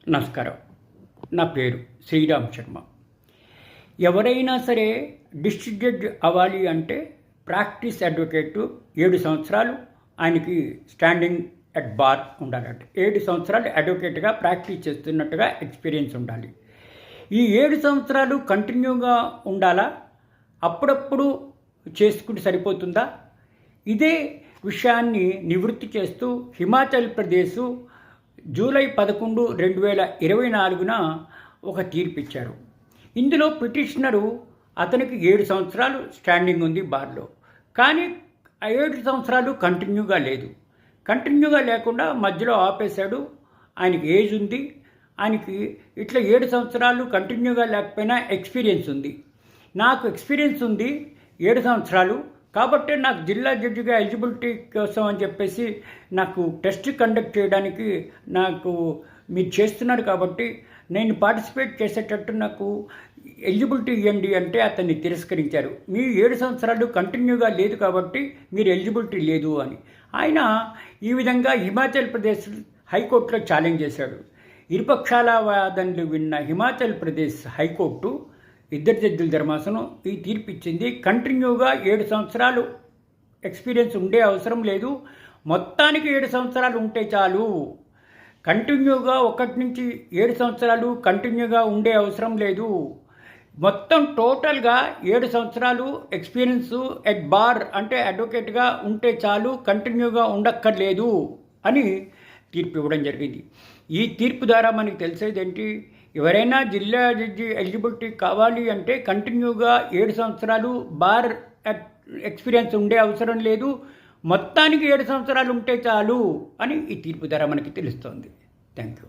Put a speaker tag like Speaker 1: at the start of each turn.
Speaker 1: నమస్కారం. నా పేరు శ్రీరామ్ శర్మ. ఎవరైనా సరే డిస్ట్రిక్ట్ జడ్జ్ అవ్వాలి అంటే ప్రాక్టీస్ అడ్వకేట్ 7 సంవత్సరాలు ఆయనకి స్టాండింగ్ అట్ బార్ ఉండాలంటే 7 సంవత్సరాలు అడ్వకేట్గా ప్రాక్టీస్ చేస్తున్నట్టుగా ఎక్స్పీరియన్స్ ఉండాలి. ఈ 7 సంవత్సరాలు కంటిన్యూగా ఉండాలా? అప్పుడప్పుడు చేసుకుంటే సరిపోతుందా? ఇదే విషయాన్ని నివృత్తి చేస్తూ హిమాచల్ ప్రదేశ్ జూలై 11, 2024 ఒక తీర్పు ఇచ్చారు. ఇందులో పిటిషనరు అతనికి 7 సంవత్సరాలు స్టాండింగ్ ఉంది బార్లో, కానీ ఆ 7 సంవత్సరాలు కంటిన్యూగా లేదు. కంటిన్యూగా లేకుండా మధ్యలో ఆపేశాడు. ఆయనకి ఏజ్ ఉంది, ఆయనకి ఇట్లా 7 సంవత్సరాలు కంటిన్యూగా లేకపోయినా ఎక్స్పీరియన్స్ ఉంది. నాకు ఎక్స్పీరియన్స్ ఉంది 7 సంవత్సరాలు, కాబట్టి నాకు జిల్లా జడ్జిగా ఎలిజిబిలిటీ కోసం అని చెప్పేసి నాకు టెస్ట్ కండక్ట్ చేయడానికి నాకు మీరు చేస్తున్నారు, కాబట్టి నేను పార్టిసిపేట్ చేసేటట్టు నాకు ఎలిజిబిలిటీ ఇవ్వండి అంటే అతన్ని తిరస్కరించారు. మీ 7 సంవత్సరాలు కంటిన్యూగా లేదు కాబట్టి మీరు ఎలిజిబిలిటీ లేదు అని. ఆయన ఈ విధంగా హిమాచల్ ప్రదేశ్ హైకోర్టులో ఛాలెంజ్ చేశాడు. ఇరుపక్షాల వాదనలు విన్న హిమాచల్ ప్రదేశ్ హైకోర్టు ఇద్దరు జడ్జిల ధర్మాసనం ఈ తీర్పు ఇచ్చింది. కంటిన్యూగా 7 సంవత్సరాలు ఎక్స్పీరియన్స్ ఉండే అవసరం లేదు, మొత్తానికి 7 సంవత్సరాలు ఉంటే చాలు. కంటిన్యూగా 1 నుంచి 7 సంవత్సరాలు కంటిన్యూగా ఉండే అవసరం లేదు, మొత్తం టోటల్గా 7 సంవత్సరాలు ఎక్స్పీరియన్స్ ఎట్ బార్ అంటే అడ్వకేట్గా ఉంటే చాలు, కంటిన్యూగా ఉండక్కర్లేదు అని తీర్పు ఇవ్వడం జరిగింది. ఈ తీర్పు ద్వారా మనకి తెలిసేది ఏంటి? ఎవరైనా జిల్లా జడ్జి ఎలిజిబిలిటీ కావాలి అంటే కంటిన్యూగా 7 సంవత్సరాలు బార్ ఎక్స్పీరియన్స్ ఉండే అవసరం లేదు, మొత్తానికి 7 సంవత్సరాలు ఉంటే చాలు అని ఈ తీర్పు ద్వారా మనకి తెలుస్తోంది. Thank you.